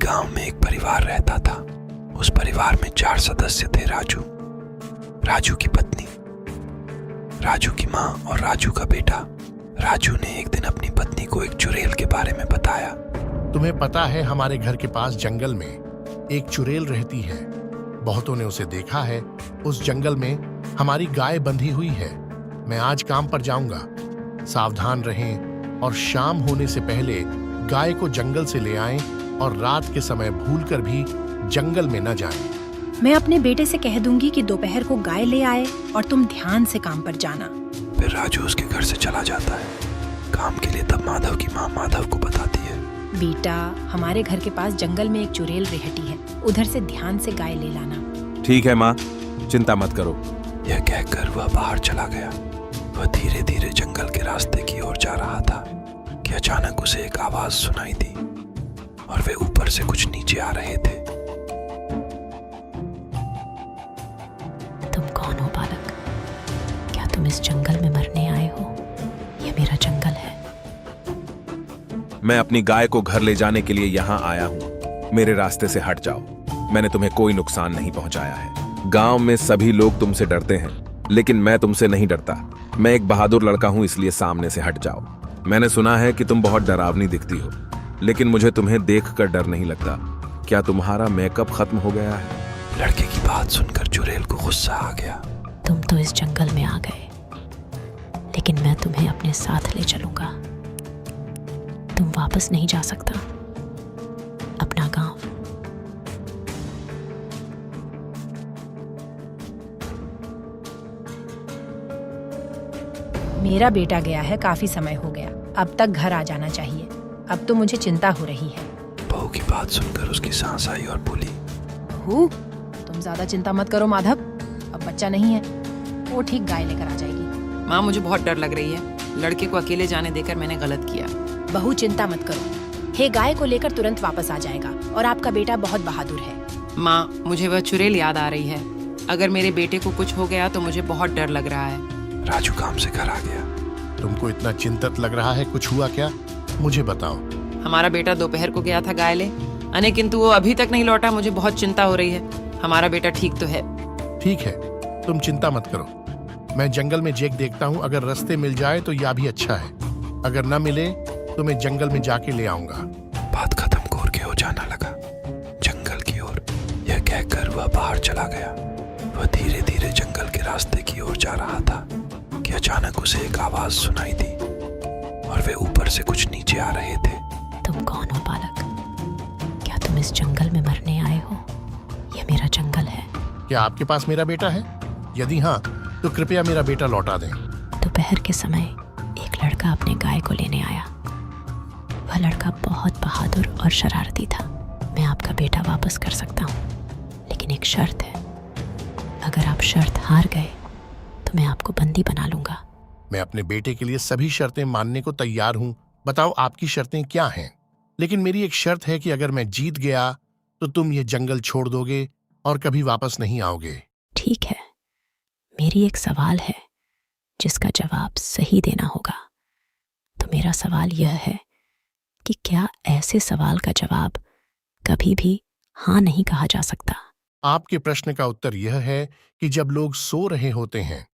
गांव में एक परिवार रहता था। उस परिवार में 4 सदस्य थे। राजू की पत्नी, राजू की माँ और राजू का बेटा। राजू ने एक दिन अपनी पत्नी को एक चुड़ैल के बारे में बताया। तुम्हें पता है, हमारे घर के पास जंगल में एक चुड़ैल रहती है। बहुतों ने उसे देखा है। उस जंगल में हमारी गाय बंधी हुई है। मैं आज काम पर जाऊंगा। सावधान रहें और शाम होने से पहले गाय को जंगल से ले आएं और रात के समय भूलकर भी जंगल में न जाएं। मैं अपने बेटे से कह दूंगी कि दोपहर को गाय ले आए और तुम ध्यान से काम पर जाना। फिर राजू उसके घर से चला जाता है काम के लिए। तब माधव की माँ माधव को बताती है, बेटा, हमारे घर के पास जंगल में एक चुड़ैल रहती है, उधर से ध्यान से गाय ले लाना। ठीक है माँ, चिंता मत करो। यह कहकर वह बाहर चला गया। वह धीरे धीरे जंगल के रास्ते की ओर जा रहा था कि अचानक उसे एक आवाज सुनाई दी और वे ऊपर से कुछ नीचे आ रहे थे। तुम कौन हो बालक? क्या तुम इस जंगल में मरने आए हो? यह मेरा जंगल है। मैं अपनी गाय को घर ले जाने के लिए यहाँ आया हूँ। मेरे रास्ते से हट जाओ। मैंने तुम्हें कोई नुकसान नहीं पहुंचाया है। गांव में सभी लोग तुमसे डरते हैं, लेकिन मैं तुमसे नहीं डरता। मैं एक बहादुर लड़का हूँ, इसलिए सामने से हट जाओ। मैंने सुना है कि तुम बहुत डरावनी दिखती हो, लेकिन मुझे तुम्हें देखकर डर नहीं लगता। क्या तुम्हारा मेकअप खत्म हो गया है? लड़के की बात सुनकर चुड़ैल को गुस्सा आ गया। तुम तो इस जंगल में आ गए, लेकिन मैं तुम्हें अपने साथ ले चलूंगा। तुम वापस नहीं जा सकता अपना गांव। मेरा बेटा गया है, काफी समय हो गया, अब तक घर आ जाना चाहिए। अब तो मुझे चिंता हो रही है। बहू की बात सुनकर उसकी सांस आई और बोली, बहू, तुम ज्यादा चिंता मत करो माधव, अब बच्चा नहीं है, वो ठीक गाय लेकर आ जाएगी। माँ, मुझे बहुत डर लग रही है। लड़के को अकेले जाने देकर मैंने गलत किया। बहू, चिंता मत करो, हे गाय को लेकर तुरंत वापस आ जाएगा और आपका बेटा बहुत बहादुर है। माँ, मुझे वह चुड़ैल याद आ रही है। अगर मेरे बेटे को कुछ हो गया तो मुझे बहुत डर लग रहा है। राजू काम से घर आ गया। तुमको इतना चिंतित लग रहा है, कुछ हुआ क्या? मुझे बताओ। हमारा बेटा दोपहर को गया था गाय ले, किंतु वो अभी तक नहीं लौटा। मुझे बहुत चिंता हो रही है। हमारा बेटा ठीक तो है? ठीक है, तुम चिंता मत करो। मैं जंगल में जेक देखता हूँ। अगर रास्ते मिल जाए तो यह भी अच्छा है, अगर न मिले तो मैं जंगल में जाके ले आऊंगा। बात खत्म घूर के हो जाना लगा जंगल की ओर। यह कहकर वह बाहर चला गया। वह धीरे धीरे जंगल के रास्ते की ओर जा रहा था कि अचानक उसे एक आवाज सुनाई दी और वे ऊपर से कुछ नीचे आ रहे थे। तुम कौन हो बालक? क्या तुम इस जंगल में मरने आए हो? यह मेरा जंगल है। क्या आपके पास मेरा बेटा है? यदि हाँ, तो कृपया मेरा बेटा लौटा दें। दोपहर के समय एक लड़का अपने गाय को लेने आया। वह लड़का बहुत बहादुर और शरारती था। मैं आपका बेटा वापस कर सकता हूँ, लेकिन एक शर्त है। अगर आप शर्त हार गए तो मैं आपको बंदी बना लूंगा। मैं अपने बेटे के लिए सभी शर्तें मानने को तैयार हूँ। बताओ आपकी शर्तें क्या हैं? लेकिन मेरी एक शर्त है कि अगर मैं जीत गया तो तुम ये जंगल छोड़ दोगे और कभी वापस नहीं आओगे। ठीक है, मेरी एक सवाल है जिसका जवाब सही देना होगा। तो मेरा सवाल यह है कि क्या ऐसे सवाल का जवाब कभी भी हाँ नहीं कहा जा सकता? आपके प्रश्न का उत्तर यह है कि जब लोग सो रहे होते हैं